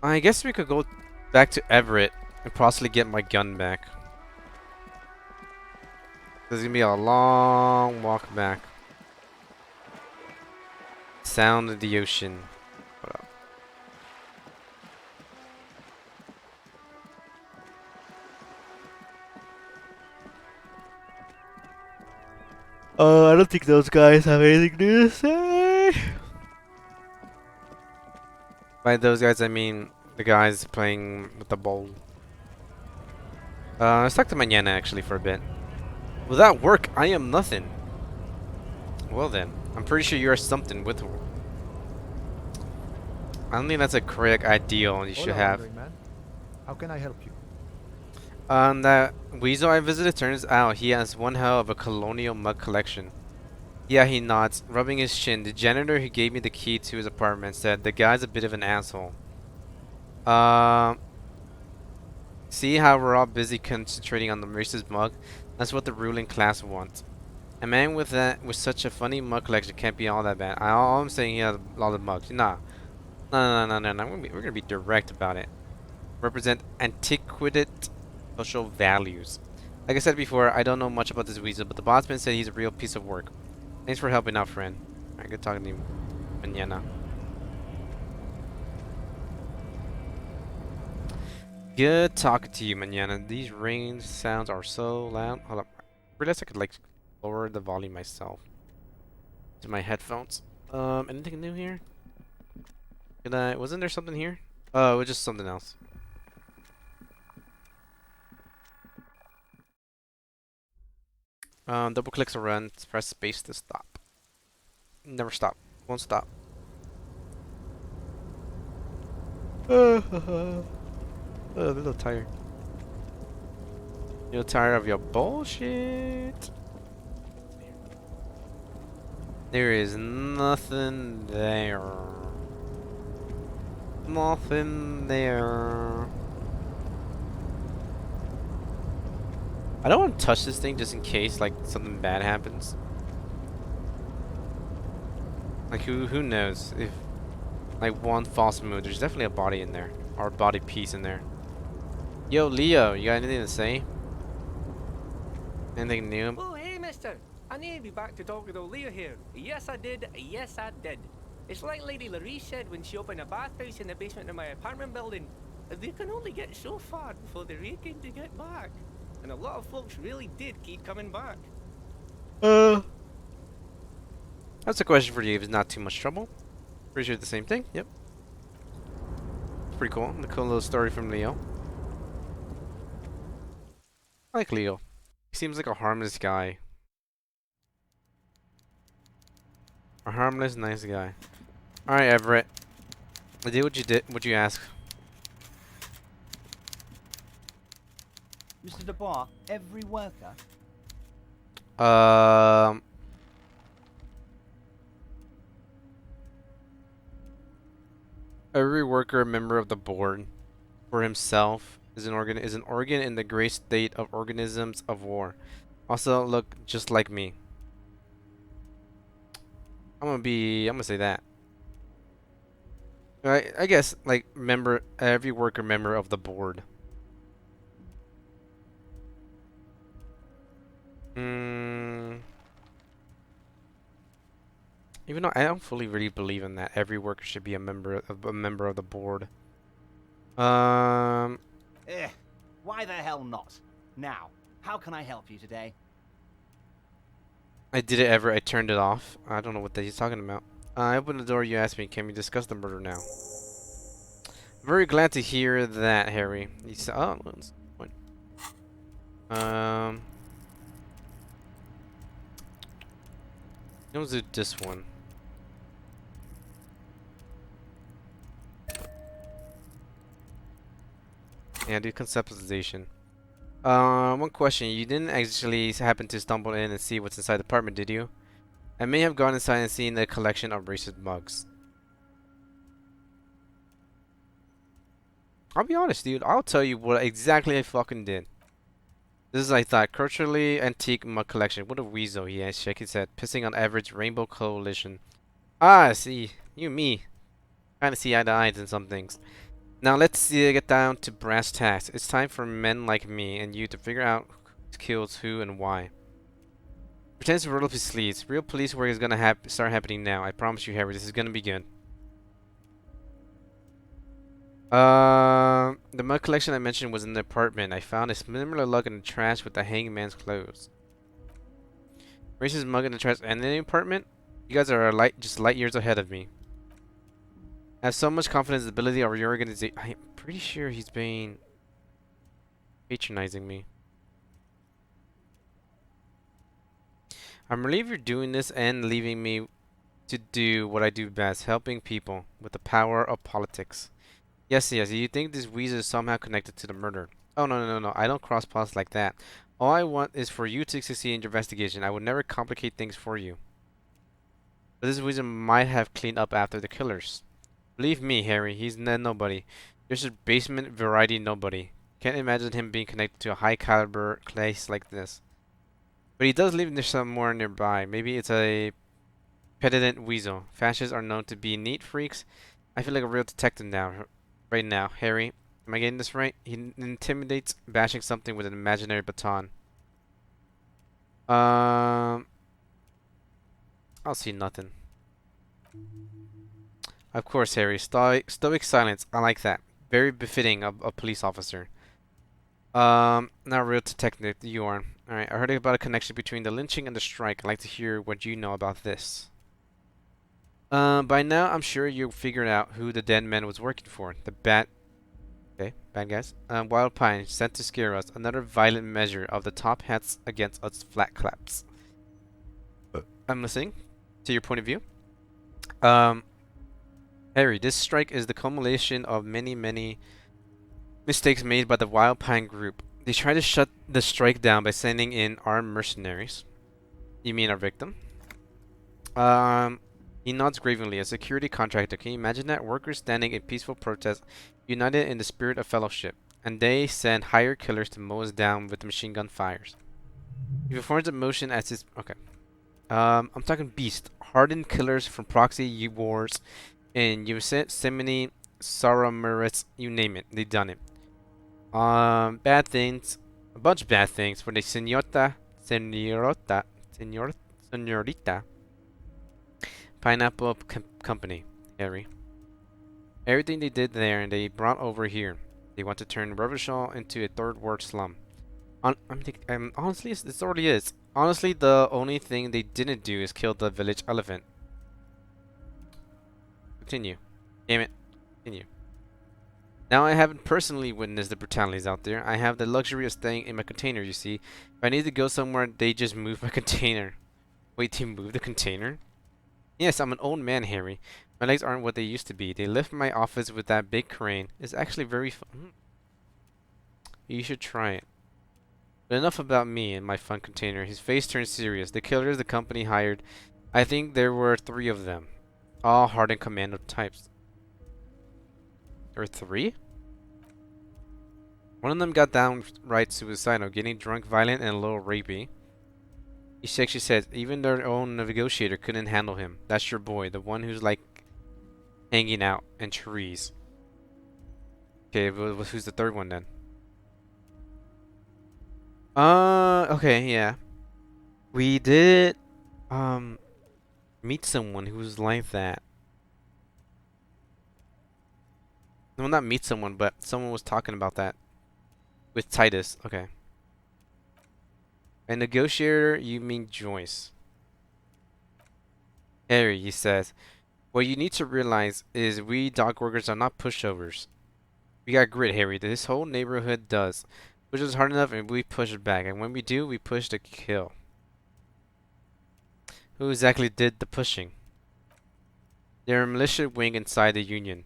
I guess we could go back to Everett and possibly get my gun back. There's gonna be a long walk back. Sound of the ocean. What up? I don't think those guys have anything to say. By those guys, I mean the guys playing with the bowl. Let's talk to Mañana actually for a bit. Without work, I am nothing. Well then, I'm pretty sure you're something with. I don't think that's a correct ideal you should have. Man. How can I help you? That weasel I visited, turns out he has one hell of a colonial mug collection. Yeah, he nods, rubbing his chin. The janitor who gave me the key to his apartment said the guy's a bit of an asshole. Um, See how we're all busy concentrating on the racist mug? That's what the ruling class wants. A man with such a funny mug collection can't be all that bad. All I'm saying, he has a lot of mugs. Nah, no. We're gonna be direct about it. Represent antiquated social values. Like I said before, I don't know much about this weasel, but the bossman said he's a real piece of work. Thanks for helping out, friend. Alright, good talking to you, Mañana. Good talking to you, Mañana. These rain sounds are so loud. Hold up. I realized I could like lower the volume myself to my headphones. Anything new here? Wasn't there something here? Oh, it was just something else. Double clicks to run. Press space to stop. Never stop. Won't stop. Oh, a little tired. You're tired of your bullshit. There is nothing there. Nothing there. I don't want to touch this thing just in case like something bad happens. Like who knows if like one false move. There's definitely a body in there or a body piece in there. Yo, Leo, you got anything to say? Anything new? Oh, hey, mister. I need to be back to talk with old Leah here. Yes, I did. Yes, I did. It's like Lady Larisse said when she opened a bathhouse in the basement of my apartment building. They can only get so far before they're aching to get back. And a lot of folks really did keep coming back. That's a question for you if it's not too much trouble. Pretty sure it's the same thing. Yep. It's pretty cool. The cool little story from Leo. I like Leo. He seems like a harmless guy. A harmless, nice guy. Alright, Everett. I did what you did. What you asked. Mr. DeBar, every worker? Every worker, a member of the board, for himself, is an organ in the great state of organisms of war. Also look just like me. I'm gonna say that. I guess like every worker member of the board. Even though I don't fully really believe in that, every worker should be a member of the board. Eh, why the hell not? Now, how can I help you today? I did it ever. I turned it off. I don't know what he's talking about. I opened the door. You asked me, can we discuss the murder now? Very glad to hear that, Harry. He said, oh, what? Let's do this one. Yeah, do conceptualization. One question. You didn't actually happen to stumble in and see what's inside the apartment, did you? I may have gone inside and seen a collection of racist mugs. I'll be honest, dude. I'll tell you what exactly I fucking did. This is, I thought, culturally antique mug collection. What a weasel, he has shaking his head, pissing on average rainbow coalition. Ah, I see. You and me. Kinda see eye to eye in some things. Now let's get down to brass tacks. It's time for men like me and you to figure out who kills who and why. Pretend to roll up his sleeves. Real police work is gonna start happening now. I promise you, Harry. This is gonna be good. The mug collection I mentioned was in the apartment. I found a similar lug in the trash with the hangman's clothes. Race's mug in the trash and in the apartment? You guys are just light years ahead of me. I have so much confidence in the ability of your organization. I'm pretty sure he's been patronizing me. I'm relieved you're doing this and leaving me to do what I do best, helping people with the power of politics. Yes, yes, you think this Weezer is somehow connected to the murder. Oh, no, no, no, no, I don't cross paths like that. All I want is for you to succeed in your investigation. I would never complicate things for you. But this Weezer might have cleaned up after the killers. Believe me, Harry, he's nobody. Just a basement variety nobody. Can't imagine him being connected to a high caliber place like this. But he does live near somewhere nearby. Maybe it's a penitent weasel. Fascists are known to be neat freaks. I feel like a real detective now, right now. Harry, am I getting this right? He intimidates, bashing something with an imaginary baton. I'll see nothing. Of course, Harry. Stoic silence. I like that. Very befitting of a police officer. Not a real detective, you are. Alright, I heard about a connection between the lynching and the strike. I'd like to hear what you know about this. By now, I'm sure you figured out who the dead man was working for. The bad... Okay, bad guys. Wild Pine, sent to scare us. Another violent measure of the top hats against us flat claps. I'm listening to your point of view. Harry, this strike is the culmination of many, many mistakes made by the Wild Pine group. They tried to shut the strike down by sending in armed mercenaries. You mean our victim? He nods gravely. A security contractor. Can you imagine that? Workers standing in peaceful protest, united in the spirit of fellowship. And they send hired killers to mow us down with machine gun fires. He performs a motion as his... Okay. I'm talking beast. Hardened killers from proxy wars in Yosemite, Saramuritz, you name it. They done it. Bad things. A bunch of bad things for the Señorita Pineapple Company, Harry. Everything they did there and they brought over here. They want to turn Revachol into a third world slum. Honestly, this already is. Honestly, the only thing they didn't do is kill the village elephant. Continue. Damn it. Continue. Now, I haven't personally witnessed the brutalities out there. I have the luxury of staying in my container, you see. If I need to go somewhere, they just move my container. Wait, they move the container? Yes, I'm an old man, Harry. My legs aren't what they used to be. They lift my office with that big crane. It's actually very fun. You should try it. But enough about me and my fun container. His face turned serious. The killers the company hired, I think there were 3 of them. All hardened commando types. There were 3? One of them got downright suicidal, getting drunk, violent, and a little rapey. He shakes his head. Even their own negotiator couldn't handle him. That's your boy, the one who's like hanging out in trees. Okay, who's the 3rd one then? Okay, yeah. We did meet someone who was like that. No, not meet someone, but someone was talking about that with Titus. Okay. A negotiator, you mean Joyce. Harry, he says, what you need to realize is we dog workers are not pushovers. We got grit, Harry. This whole neighborhood does. Push us hard enough and we push it back. And when we do, we push to kill. Who exactly did the pushing? They're a militia wing inside the Union.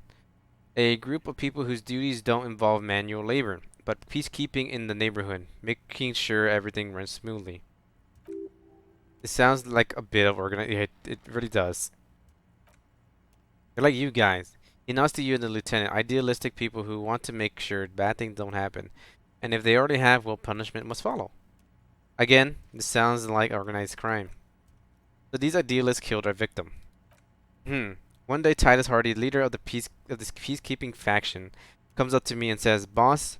A group of people whose duties don't involve manual labor, but peacekeeping in the neighborhood, making sure everything runs smoothly. It sounds like a bit of organization. It really does. They're like you guys. He nods to you and the lieutenant. Idealistic people who want to make sure bad things don't happen. And if they already have, well, punishment must follow. Again, this sounds like organized crime. So these idealists killed our victim. One day, Titus Hardy, leader of this peacekeeping faction, comes up to me and says, "Boss,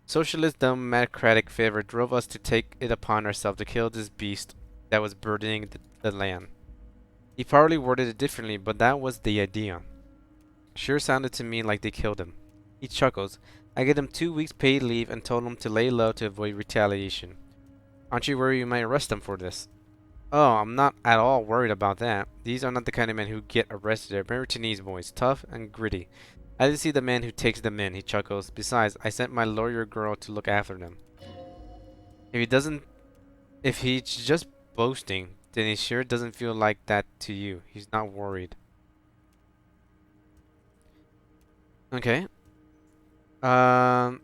socialist democratic favor drove us to take it upon ourselves to kill this beast that was burdening the land." He probably worded it differently, but that was the idea. Sure sounded to me like they killed him. He chuckles. I gave him 2 weeks paid leave and told him to lay low to avoid retaliation. Aren't you worried you might arrest him for this? Oh, I'm not at all worried about that. These are not the kind of men who get arrested. They're Mauritaniese boys, tough and gritty. I didn't see the man who takes them in, he chuckles. Besides, I sent my lawyer girl to look after them. If he's just boasting, then he sure doesn't feel like that to you. He's not worried. Okay. How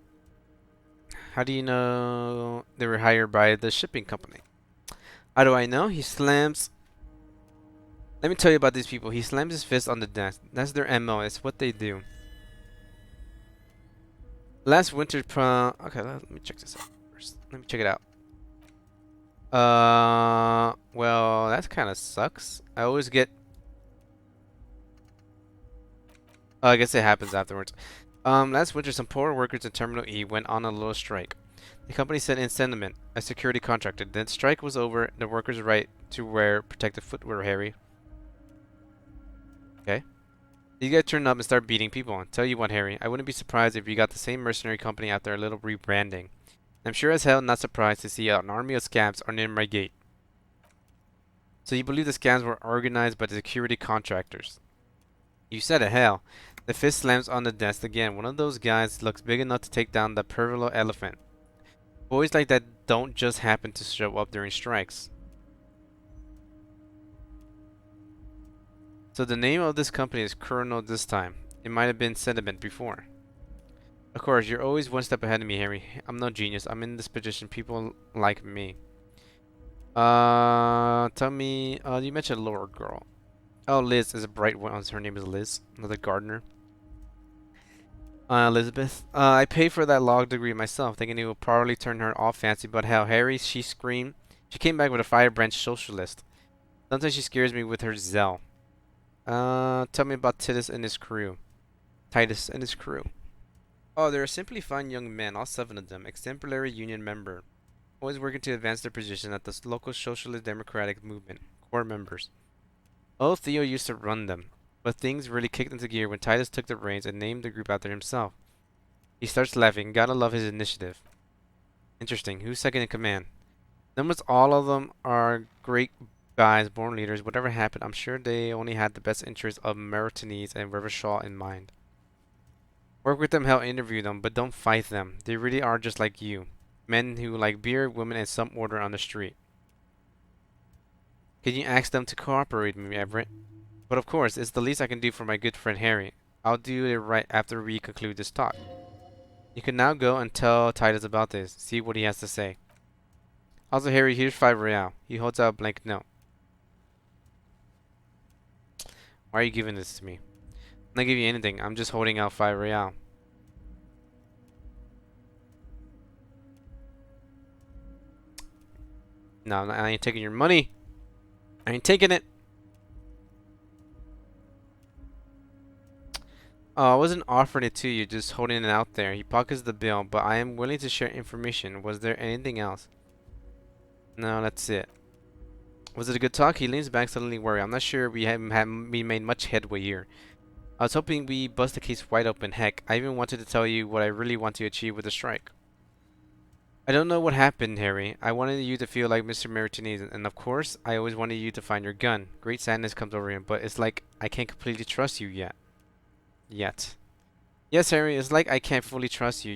do you know they were hired by the shipping company? How do I know? He slams. Let me tell you about these people. He slams his fist on the desk. That's their MO. It's what they do. Last winter, okay, let me check this out first. Let me check it out. Well, that kind of sucks. I always get. Oh, I guess it happens afterwards. Last winter, some poor workers in Terminal E went on a little strike. The company sent in sentiment, a security contractor. Then strike was over. The workers' right to wear protective footwear, Harry. Okay. These guys turn up and start beating people. Tell you what, Harry, I wouldn't be surprised if you got the same mercenary company after a little rebranding. I'm sure as hell not surprised to see an army of scabs are near my gate. So you believe the scams were organized by the security contractors? You said it, hell. The fist slams on the desk again. One of those guys looks big enough to take down the proverbial elephant. Boys like that don't just happen to show up during strikes. So the name of this company is Cunoesse this time. It might have been Sentiment before. Of course, you're always one step ahead of me, Harry. I'm no genius. I'm in this position. People like me. Tell me, you mentioned a lower girl. Oh, Liz is a bright one. Her name is Liz. Another gardener. Elizabeth. I paid for that law degree myself, thinking it would probably turn her all fancy, but hell, Harry, she screamed. She came back with a firebrand socialist. Sometimes she scares me with her zeal. Tell me about Titus and his crew. Titus and his crew. Oh, they're simply fine young men, all 7 of them, exemplary union member. Always working to advance their position at the local socialist democratic movement. Core members. Oh, Theo used to run them. But things really kicked into gear when Titus took the reins and named the group after himself. He starts laughing. Gotta love his initiative. Interesting. Who's second in command? Almost all of them are great guys, born leaders. Whatever happened, I'm sure they only had the best interests of Mauritanies and River Shaw in mind. Work with them, hell, interview them, but don't fight them. They really are just like you. Men who like beer, women, and some order on the street. Can you ask them to cooperate with me, Everett? But of course, it's the least I can do for my good friend Harry. I'll do it right after we conclude this talk. You can now go and tell Titus about this. See what he has to say. Also, Harry, here's 5 real. He holds out a blank note. Why are you giving this to me? I'm not giving you anything. I'm just holding out 5 real. No, I ain't taking your money. I ain't taking it. Oh, I wasn't offering it to you, just holding it out there. He pockets the bill, but I am willing to share information. Was there anything else? No, that's it. Was it a good talk? He leans back, suddenly worried. I'm not sure we made much headway here. I was hoping we bust the case wide open. Heck, I even wanted to tell you what I really want to achieve with the strike. I don't know what happened, Harry. I wanted you to feel like Mr. Mauritanian, and of course, I always wanted you to find your gun. Great sadness comes over him, but it's like I can't completely trust you yet. Yes, Harry, it's like I can't fully trust you.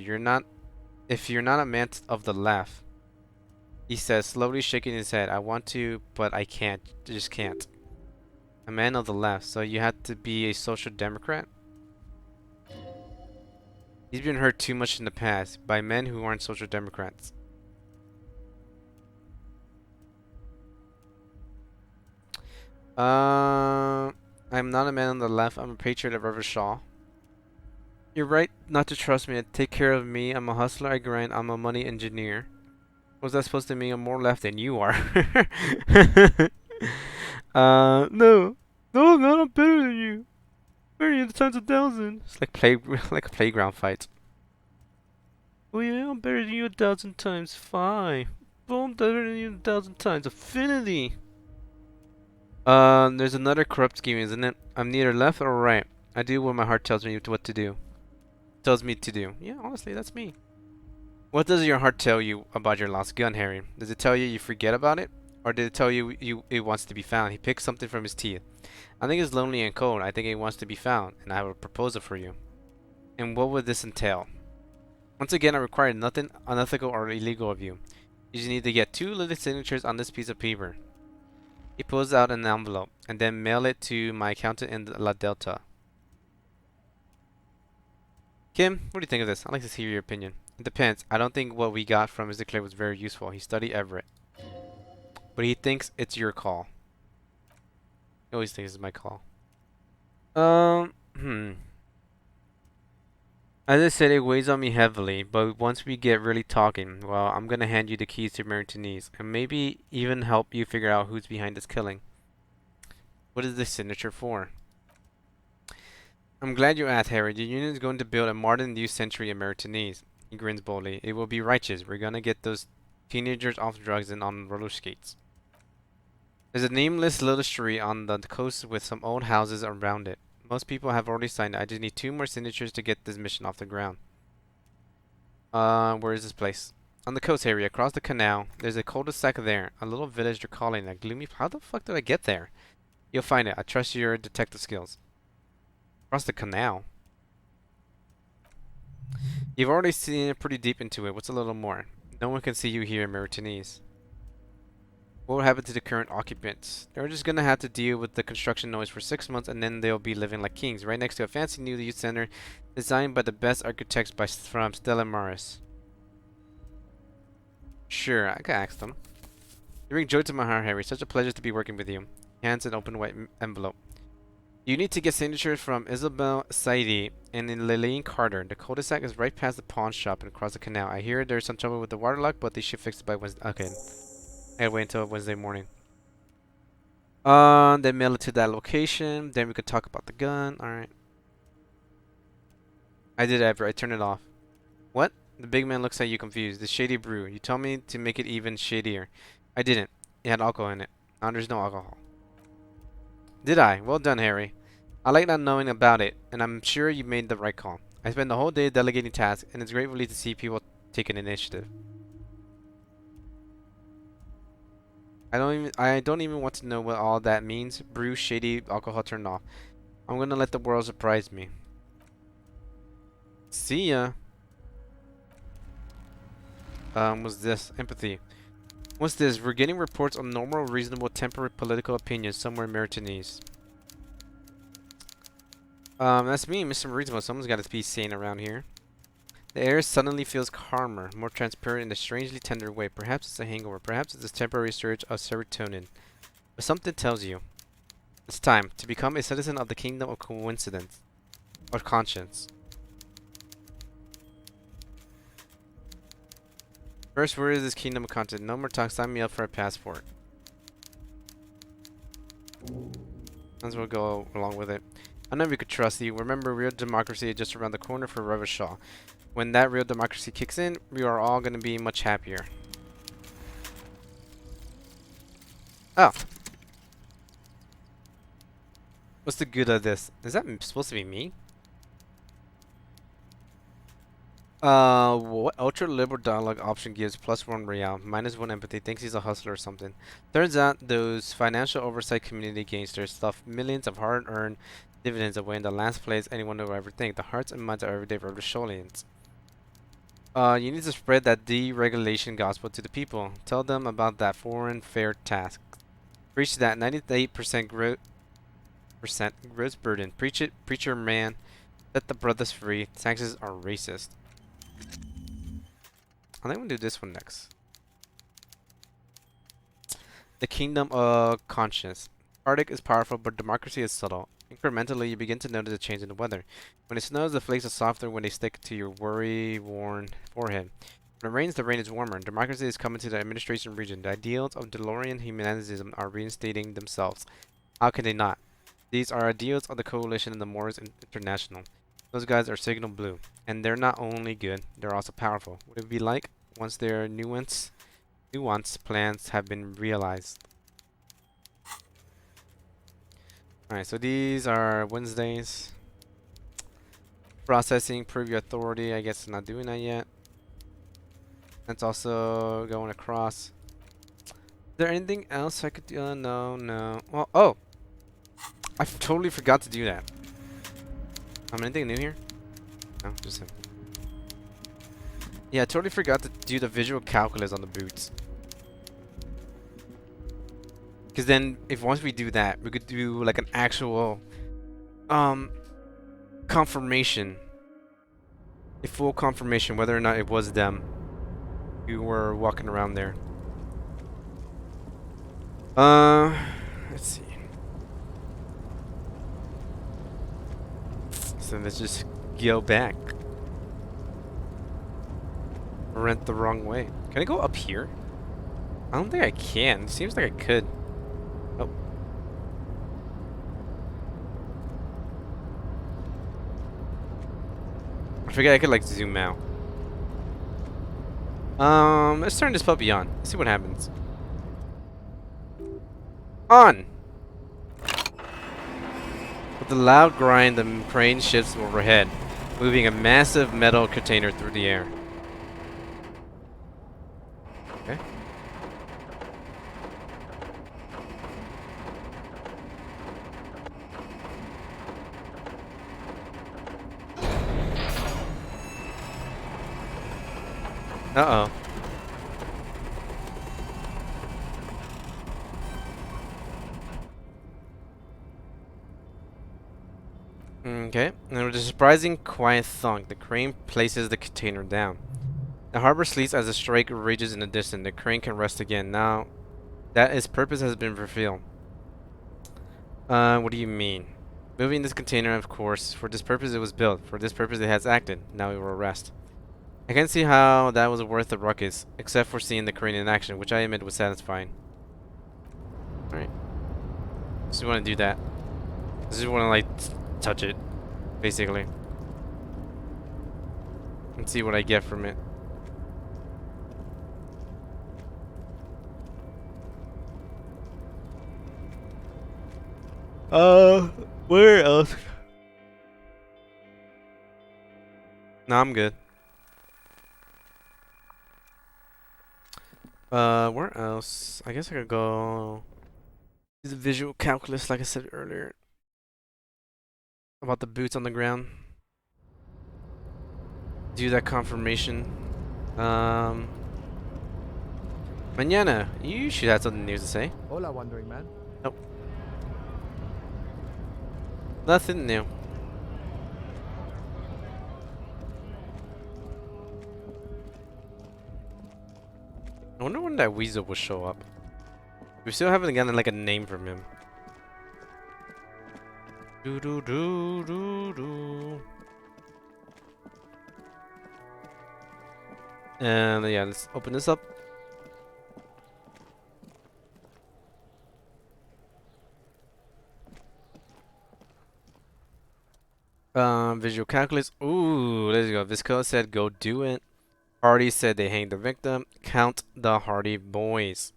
If you're not a man of the left. He says, slowly shaking his head. I want to, but I can't. Just can't. A man of the left, so you have to be a social democrat? He's been hurt too much in the past by men who aren't social democrats. I'm not a man on the left. I'm a patriot of River Shaw. You're right not to trust me and take care of me. I'm a hustler. I grind. I'm a money engineer. What's that supposed to mean? I'm more left than you are. No. No, I'm not. I'm better than you. Better than times 1,000. It's like like a playground fight. Oh yeah, I'm better than you 1,000 times. Fine. Boom, better than you 1,000 times. Affinity. There's another corrupt scheme, isn't it? I'm neither left or right. I do what my heart tells me what to do. Tells me to do. Yeah, honestly, that's me. What does your heart tell you about your lost gun, Harry? Does it tell you you forget about it? Or did it tell you it wants to be found? He picked something from his teeth. I think it's lonely and cold. I think it wants to be found, and I have a proposal for you. And what would this entail? Once again, I require nothing unethical or illegal of you. You just need to get 2 little signatures on this piece of paper. He pulls out an envelope, and then mail it to my accountant in La Delta. Kim, what do you think of this? I'd like to hear your opinion. It depends. I don't think what we got from Mr. Clay was very useful. He studied Everett. But he thinks it's your call. He always thinks it's my call. Hmm. As I said, it weighs on me heavily, but once we get really talking, well, I'm gonna hand you the keys to Martinez, and maybe even help you figure out who's behind this killing. What is this signature for? I'm glad you asked, Harry. The Union is going to build a modern new century in Martinez. He grins boldly. It will be righteous. We're gonna get those teenagers off drugs and on roller skates. There's a nameless little street on the coast with some old houses around it. Most people have already signed it. I just need 2 more signatures to get this mission off the ground. Where is this place? On the coast area, across the canal. There's a cul-de-sac there. A little village they're calling a gloomy... How the fuck did I get there? You'll find it. I trust your detective skills. Across the canal? You've already seen pretty deep into it. What's a little more? No one can see you here in Maritanese. What will happen to the current occupants? They're just gonna have to deal with the construction noise for 6 months and then they'll be living like kings, right next to a fancy new youth center designed by the best architects from Stella Maris. Sure, I can ask them. You bring joy to my heart, Harry. Such a pleasure to be working with you. He hands an open white envelope. You need to get signatures from Isabel Saidi and Lillian Carter. The cul-de-sac is right past the pawn shop and across the canal. I hear there's some trouble with the water lock, but they should fix it by Wednesday. Okay. I gotta wait until Wednesday morning. Then mail it to that location. Then we could talk about the gun. Alright. I did ever. I turned it off. What? The big man looks at you confused. The shady brew. You told me to make it even shadier. I didn't. It had alcohol in it. Now there's no alcohol. Did I? Well done, Harry. I like not knowing about it, and I'm sure you made the right call. I spent the whole day delegating tasks, and it's great relief to see people take an initiative. I don't even want to know what all that means. Brew, shady, alcohol turned off. I'm gonna let the world surprise me. See ya. What's this? Empathy. What's this? We're getting reports on normal, reasonable, temperate political opinions somewhere in Maritanese. That's me, Mr. Reasonable. Someone's got to be sane around here. The air suddenly feels calmer, more transparent in a strangely tender way. Perhaps it's a hangover. Perhaps it's a temporary surge of serotonin. But something tells you. It's time to become a citizen of the kingdom of coincidence. Or conscience. First, where is this kingdom of conscience? No more talk. Sign me up for a passport. Might as well go along with it. I know we could trust you. Remember, real democracy is just around the corner for Revachol. When that real democracy kicks in, we are all going to be much happier. Oh. What's the good of this? Is that supposed to be me? What ultra liberal dialogue option gives +1 real, -1 empathy, thinks he's a hustler or something. Turns out those financial oversight community gangsters stuff millions of hard-earned dividends away in the last place anyone will ever think, the hearts and minds of everyday Revacholians. You need to spread that deregulation gospel to the people. Tell them about that foreign fair tax. Preach that 98% gross burden. Preach it, preacher man. Set the brothers free. Taxes are racist. I think I'm gonna do this one next. The kingdom of conscience. Arctic is powerful, but democracy is subtle. Incrementally, you begin to notice a change in the weather. When it snows, the flakes are softer when they stick to your worry-worn forehead. When it rains, the rain is warmer. Democracy is coming to the administration region. The ideals of DeLorean humanism are reinstating themselves. How can they not? These are ideals of the coalition and the Moors International. Those guys are signal blue. And they're not only good, they're also powerful. What would it be like once their nuance plans have been realized? Alright, so these are Wednesdays. Processing, prove your authority. I guess not doing that yet. That's also going across. Is there anything else I could do? No, no. Well, oh! I totally forgot to do that. Anything new here? No, just him. Yeah, I totally forgot to do the visual calculus on the boots. Because then, if once we do that, we could do like an actual confirmation, a full confirmation whether or not it was them who were walking around there. Let's see. So let's just go back. Went the wrong way. Can I go up here? I don't think I can. It seems like I could. Oh. I forget I could like zoom out. Let's turn this puppy on. See what happens. On! With a loud grind, the crane shifts overhead, moving a massive metal container through the air. Okay. Uh-oh. Okay, and with a surprising quiet thunk, the crane places the container down. The harbor sleeps as the strike rages in the distance. The crane can rest again. Now that its purpose has been fulfilled. What do you mean? Moving this container, of course. For this purpose it was built. For this purpose it has acted. Now it will rest. I can't see how that was worth the ruckus, except for seeing the crane in action, which I admit was satisfying. Alright. Just want to do that. Just want to, like, touch it, basically. And see what I get from it. Where else? No, I'm good. Where else? I guess I could go do the visual calculus like I said earlier. About the boots on the ground. Do that confirmation. Mañana, you should have something new to say. Hola, wandering man. Nope. Nothing new. I wonder when that weasel will show up. We still haven't gotten like a name from him. Do do do do do. And yeah, let's open this up. Visual calculus. Ooh, let's go. Visco said go do it. Hardy said they hanged the victim. Count the Hardy boys.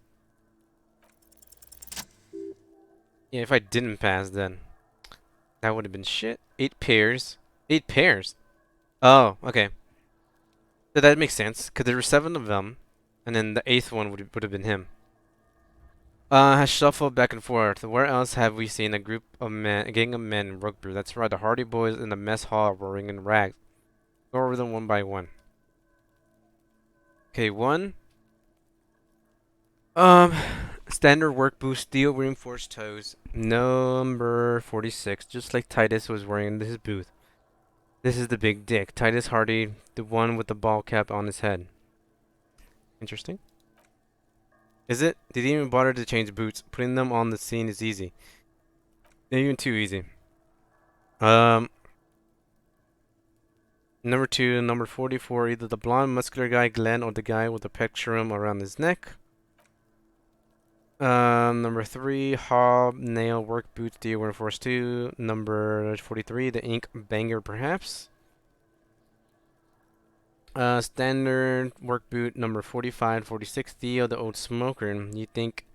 Yeah, if I didn't pass, then that would have been shit. 8 pairs. 8 pairs. Oh, okay. So that makes sense, because there were 7 of them, and then the 8th one would have been him. Has shuffled back and forth. Where else have we seen a group of men, a gang of men in Rook Brew? That's right, the Hardy Boys in the mess hall roaring in rags. Go over them one by one. Okay, 1. Standard work boots, steel reinforced toes. Number 46, just like Titus was wearing in his booth. This is the big dick. Titus Hardy, the one with the ball cap on his head. Interesting. Is it? Did he even bother to change boots? Putting them on the scene is easy. Not even too easy. Number 2, number 44, either the blonde muscular guy Glenn or the guy with the pectorum around his neck. Number 3, hobnail work boots, DO Force 2. Number 43, the ink banger, perhaps. Standard work boot number 45, 46, Theo the old smoker. You think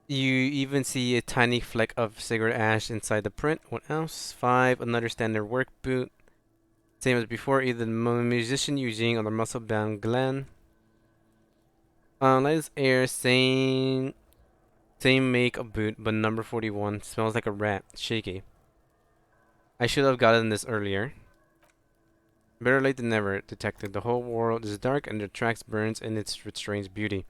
you even see a tiny fleck of cigarette ash inside the print. What else? 5, another standard work boot. Same as before, either the musician Eugene or the muscle bound Glenn. Light as air, same make of boot, but number 41 smells like a rat. Shaky. I should have gotten this earlier. Better late than never, detective. The whole world is dark and the tracks burns in its strange beauty.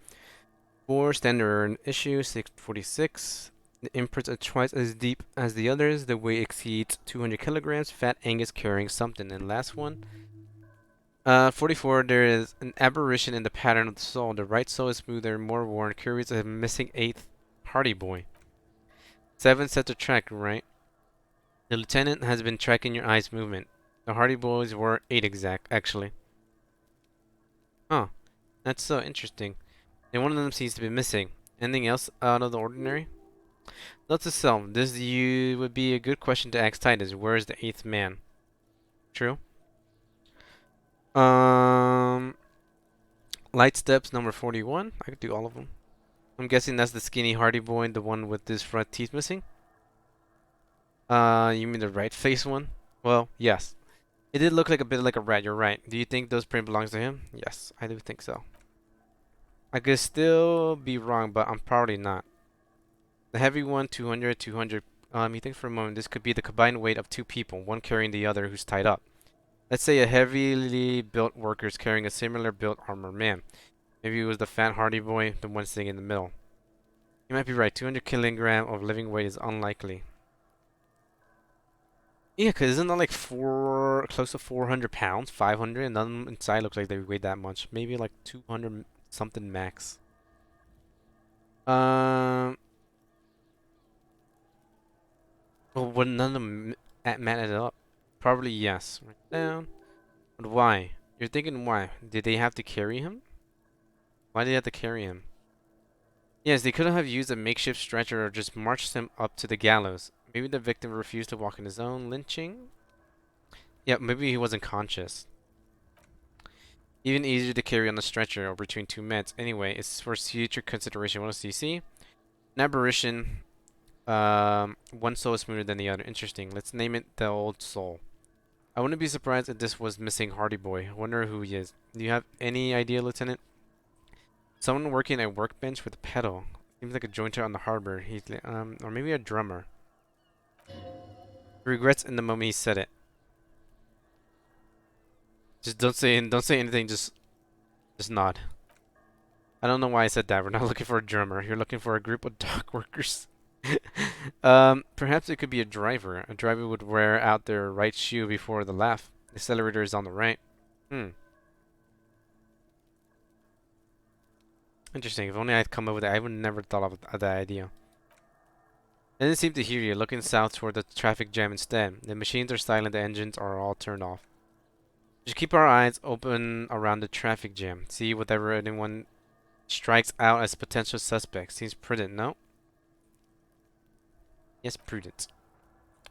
4, standard issue, 646. The imprints are twice as deep as the others. The weight exceeds 200 kilograms. Fat Angus carrying something. And last one. 44, there is an aberration in the pattern of the sole. The right sole is smoother, more worn. Curious a missing 8th Hardy Boy. 7 set to track, right? The lieutenant has been tracking your eye's movement. The Hardy Boys were 8 exact, actually. Huh. That's so interesting. And one of them seems to be missing. Anything else out of the ordinary? Let's assume this would be a good question to ask Titus. Where is the 8th man? True. Light steps number 41. I could do all of them. I'm guessing that's the skinny Hardy Boy, the one with his front teeth missing. You mean the right face one? Well, yes. It did look like a bit like a rat, you're right. Do you think those print belongs to him? Yes, I do think so. I could still be wrong, but I'm probably not. The heavy one, 200, 200. You think for a moment this could be the combined weight of 2 people, one carrying the other who's tied up. Let's say a heavily built worker is carrying a similar built armored man. Maybe it was the fat Hardy Boy, the one sitting in the middle. You might be right. 200 kilogram of living weight is unlikely. Yeah, because isn't that like close to 400 pounds? 500? And none inside looks like they weigh that much. Maybe like 200 something max. Well, would none of them matted up? Probably yes. Right down. But why? You're thinking why? Did they have to carry him? Why did they have to carry him? Yes, they could have used a makeshift stretcher or just marched him up to the gallows. Maybe the victim refused to walk on his own. Lynching? Yeah, maybe he wasn't conscious. Even easier to carry on the stretcher or between 2 meds. Anyway, it's for future consideration. What else do you see? An aberration. One soul is smoother than the other. Interesting. Let's name it the old soul. I wouldn't be surprised if this was missing Hardy Boy. I wonder who he is. Do you have any idea, Lieutenant? Someone working at a workbench with a pedal. Seems like a jointer on the harbor. Or maybe a drummer. He regrets in the moment he said it. Just don't say anything. Just nod. I don't know why I said that. We're not looking for a drummer. You're looking for a group of dock workers. Perhaps it could be a driver. A driver would wear out their right shoe before the left. The accelerator is on the right. Interesting. If only I'd come up with it. I would never thought of that idea. I didn't seem to hear you. Looking south toward the traffic jam instead. The machines are silent. The engines are all turned off. Just keep our eyes open around the traffic jam. See whatever anyone strikes out as potential suspects. Seems prudent, no? Yes, prudent.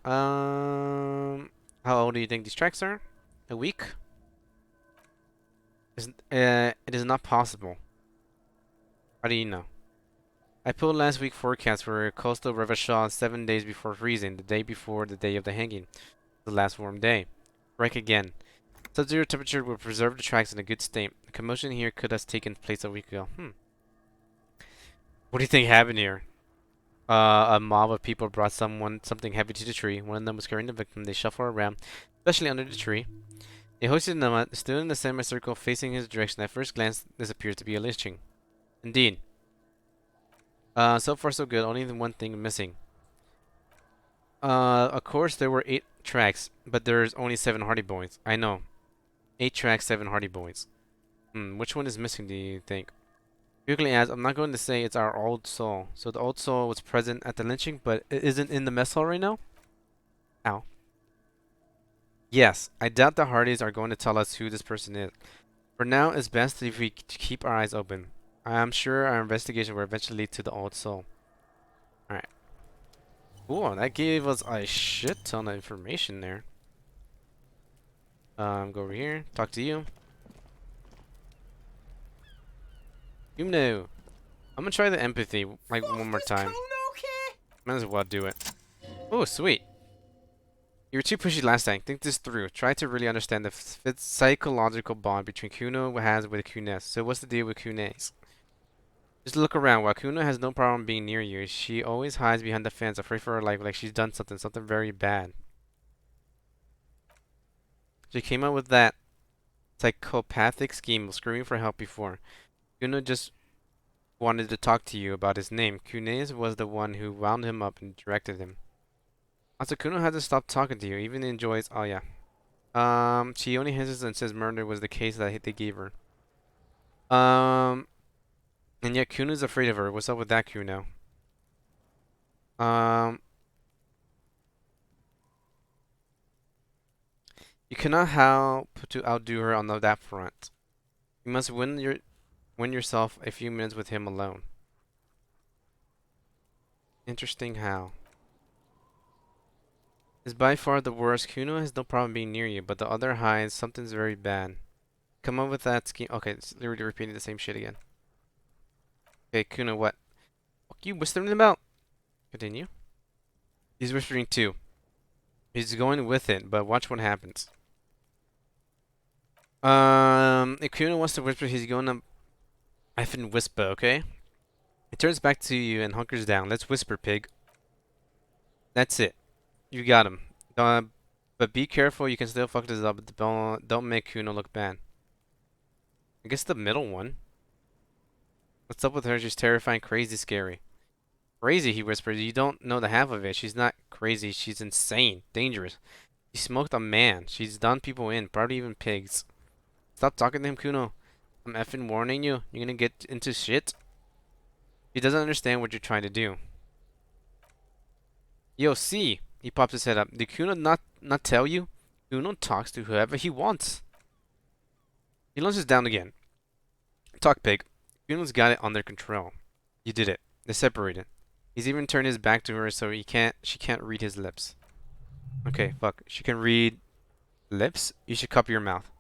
How old do you think these tracks are? A week? It is not possible. How do you know? I pulled last week's forecast for coastal Revachol 7 days before freezing, the day before the day of the hanging, the last warm day. Correct again. Sub-zero temperature will preserve the tracks in a good state. The commotion here could have taken place a week ago. What do you think happened here? A mob of people brought something heavy to the tree. One of them was carrying the victim. They shuffled around, especially under the tree. They hoisted them up, stood in a semicircle facing his direction. At first glance, this appears to be a lynching. Indeed. So far so good. Only one thing missing. Of course there were 8 tracks, but there's only 7 Hardy Boys. I know. 8 tracks, 7 Hardy Boys. Which one is missing, do you think? Quickly adds, I'm not going to say it's our old soul. So the old soul was present at the lynching, but it isn't in the mess hall right now? Ow. Yes, I doubt the Hardys are going to tell us who this person is. For now, it's best if we keep our eyes open. I am sure our investigation will eventually lead to the old soul. Alright. Cool, that gave us a shit ton of information there. Go over here, talk to you. Cuno. I'm gonna try the empathy like one more time. Might as well do it. Oh, sweet. You were too pushy last time. Think this through. Try to really understand the psychological bond between Cuno has with Cunoesse. So what's the deal with Cunoesse? Just look around. While Cuno has no problem being near you, she always hides behind the fence, afraid for her life, like she's done something very bad. She came up with that psychopathic scheme of screaming for help before. Cuno just wanted to talk to you about his name. Cunoesse was the one who wound him up and directed him. Also, Cuno had to stop talking to you, even enjoys. Oh yeah. She only hesitates and says murder was the case that they gave her. Um, and yet Kuno's afraid of her. What's up with that, Kuno? Um, you cannot help to outdo her on that front. You must win yourself a few minutes with him alone. Interesting how. Is by far the worst. Kuno has no problem being near you, but the other hides something's very bad. Come up with that scheme. Okay, it's literally repeating the same shit again. Okay, Kuno, what? What you whispering about? Continue. He's whispering too. He's going with it, but watch what happens. If Kuno wants to whisper, he's going to effing whisper, okay? He turns back to you and hunkers down. Let's whisper, pig. That's it. You got him. But be careful, you can still fuck this up, but don't make Kuno look bad. I guess the middle one. What's up with her? She's terrifying, crazy, scary. Crazy, he whispers. You don't know the half of it. She's not crazy. She's insane. Dangerous. She smoked a man. She's done people in. Probably even pigs. Stop talking to him, Kuno. I'm effing warning you. You're gonna get into shit. He doesn't understand what you're trying to do. Yo, see. He pops his head up. Did Kuno not tell you? Kuno talks to whoever he wants. He lunges down again. Talk, pig. Kuno's got it under control. You did it. They separated. He's even turned his back to her so she can't read his lips. Okay, fuck. She can read lips? You should cup your mouth.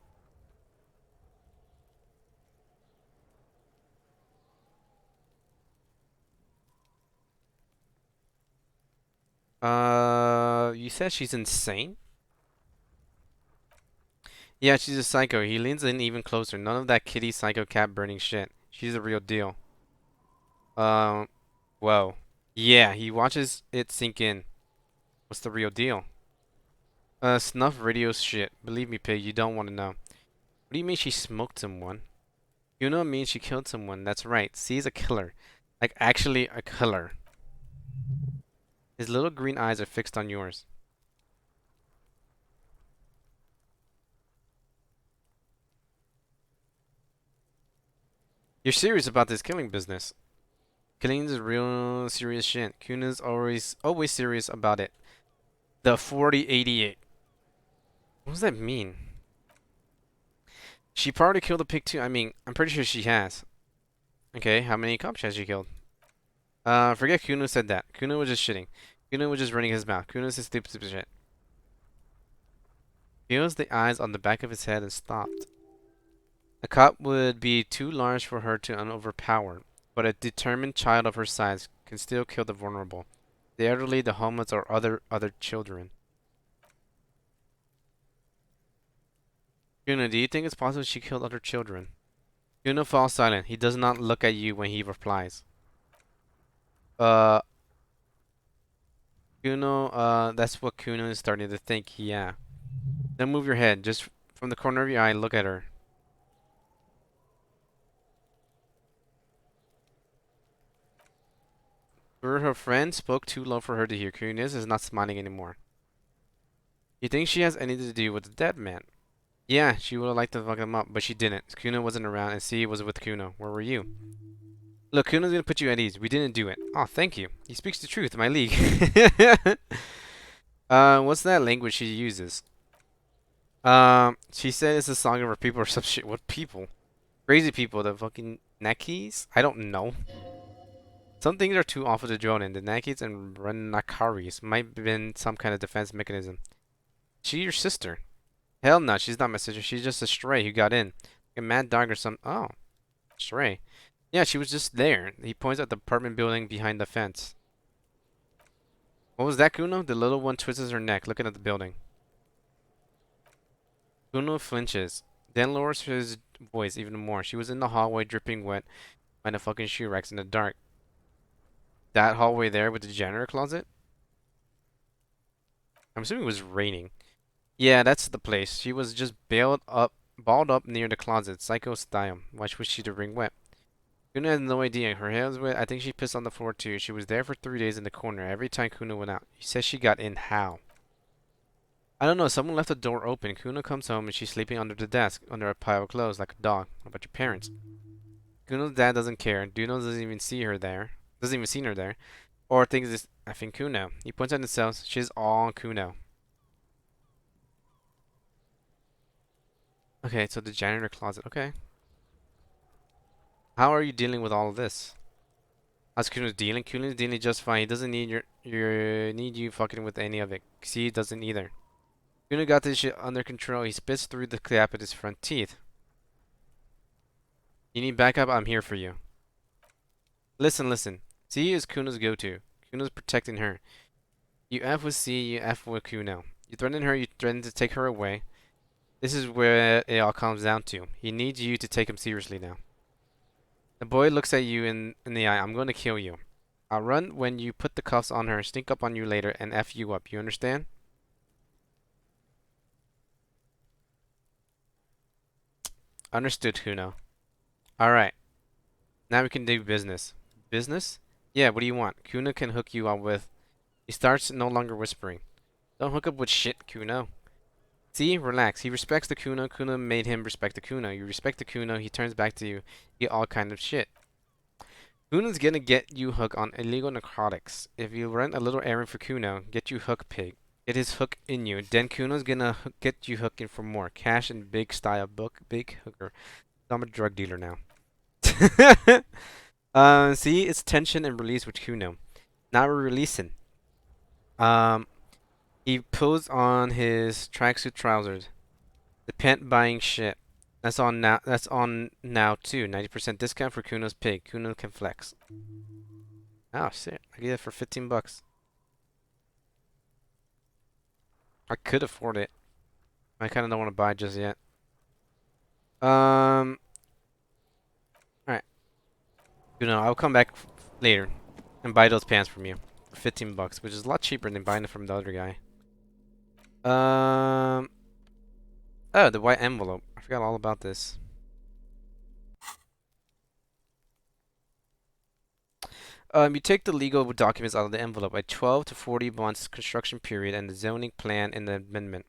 You said she's insane? Yeah, she's a psycho. He leans in even closer. None of that kitty psycho cat burning shit. She's the real deal. Um, whoa. Yeah, he watches it sink in. What's the real deal? Snuff radio shit. Believe me, pig, you don't want to know. What do you mean she smoked someone? You know it means she killed someone. That's right. She's a killer. Like, actually a killer. His little green eyes are fixed on yours. You're serious about this killing business. Killing is real serious shit. Kuna's always serious about it. The 4088. What does that mean? She probably killed a pig too. I mean, I'm pretty sure she has. Okay, how many cops has she killed? Forget Kuno said that. Kuno was just shitting. Kuno was just running his mouth. Kuno said stupid shit. Feels the eyes on the back of his head and stopped. A cop would be too large for her to overpower, but a determined child of her size can still kill the vulnerable, the elderly, the homeless, or other children. Kuno, do you think it's possible she killed other children? Kuno falls silent. He does not look at you when he replies. Uh, Kuno, that's what Kuno is starting to think, yeah. Don't move your head. Just from the corner of your eye, look at her. Her friend spoke too low for her to hear. Cunoesse is not smiling anymore. You think she has anything to do with the dead man? Yeah, she would have liked to fuck him up, but she didn't. Kuno wasn't around, and C was with Kuno. Where were you? Look, Kuno's gonna put you at ease. We didn't do it. Oh, thank you. He speaks the truth, my league. What's that language she uses? She said it's a song of her people or some shit. What people? Crazy people, the fucking neckies? I don't know. Some things are too awful to drone in. The Nakis and Renakaris might have been some kind of defense mechanism. She your sister? Hell no, she's not my sister. She's just a stray who got in. Like a mad dog or some. Oh, stray. Yeah, she was just there. He points at the apartment building behind the fence. What was that, Kuno? The little one twists her neck, looking at the building. Kuno flinches, then lowers his voice even more. She was in the hallway, dripping wet by the fucking shoe racks in the dark. That hallway there with the janitor closet? I'm assuming it was raining. Yeah, that's the place. She was just balled up near the closet, psycho style. Why was she the ring wet? Kuno has no idea. Her hair was wet. I think she pissed on the floor too. She was there for 3 days in the corner every time Kuno went out. He says she got in how? I don't know. Someone left the door open. Kuno comes home and she's sleeping under the desk, under a pile of clothes, like a dog. What about your parents? Kuno's dad doesn't care. Duno doesn't even see her there. Doesn't even see her there. Or thinks it's effing Kuno. He points at himself. She's all Kuno. Okay, so the janitor closet. Okay. How are you dealing with all of this? How's Kuno's dealing? Kuno's dealing just fine. He doesn't need need you fucking with any of it. 'Cause he doesn't either. Kuno got this shit under control. He spits through the gap with his front teeth. You need backup? I'm here for you. Listen, listen. C is Kuno's go-to. Kuno's protecting her. You F with C, you F with Kuno. You threaten her, you threaten to take her away. This is where it all comes down to. He needs you to take him seriously now. The boy looks at you in the eye. I'm going to kill you. I'll run when you put the cuffs on her, sneak up on you later, and F you up. You understand? Understood, Kuno. Alright. Now we can do business. Business? Yeah, what do you want? Kuno can hook you up with... He starts no longer whispering. Don't hook up with shit, Kuno. See? Relax. He respects the Kuno. Kuno made him respect the Kuno. You respect the Kuno. He turns back to you. You get all kind of shit. Kuno's gonna get you hooked on illegal narcotics. If you run a little errand for Kuno, get you hook pig. Get his hook in you. Then Kuno's gonna get you hooking for more. Cash and big style book. Big hooker. I'm a drug dealer now. See? It's tension and release with Kuno. Now we're releasing. He pulls on his tracksuit trousers. The pant buying shit. That's on now. That's on now too. 90% discount for Kuno's pig. Kuno can flex. Oh shit! I get it for $15. I could afford it. I kind of don't want to buy it just yet. All right. Kuno, I'll come back later and buy those pants from you for $15, which is a lot cheaper than buying it from the other guy. Oh, the white envelope. I forgot all about this. You take the legal documents out of the envelope. A 12 to 40 months construction period and the zoning plan in the amendment.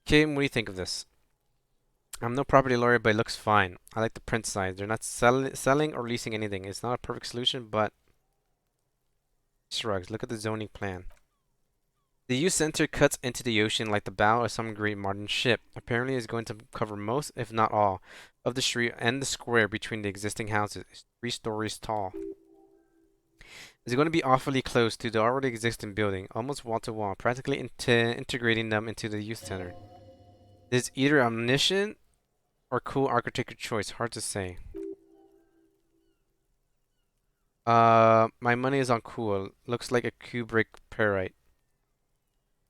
Kim, what do you think of this? I'm no property lawyer, but it looks fine. I like the print size. They're not selling or leasing anything. It's not a perfect solution, but shrugs. Look at the zoning plan. The youth center cuts into the ocean like the bow of some great modern ship. Apparently, it's going to cover most, if not all, of the street and the square between the existing houses. It's 3 stories tall. It's going to be awfully close to the already existing building, almost wall to wall, practically integrating them into the youth center. It's either omniscient or cool architecture choice. Hard to say. My money is on cool. Looks like a Kubrick parrot.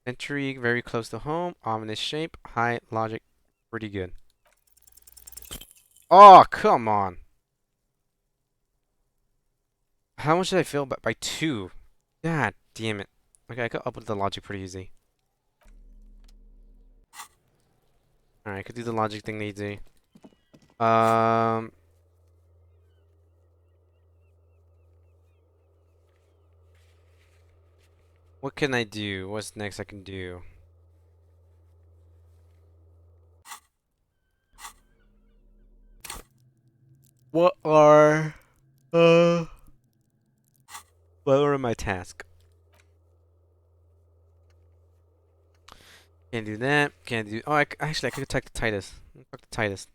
Entry very close to home. Ominous shape. High logic. Pretty good. Oh, come on. How much did I fail by 2? God damn it. Okay, I could up with the logic pretty easy. Alright, I could do the logic thing easy. What can I do? What's next I can do? What are uh what are my tasks? Can't do that. Can't do. Oh, actually, I could attack the Titus. Talk to Titus.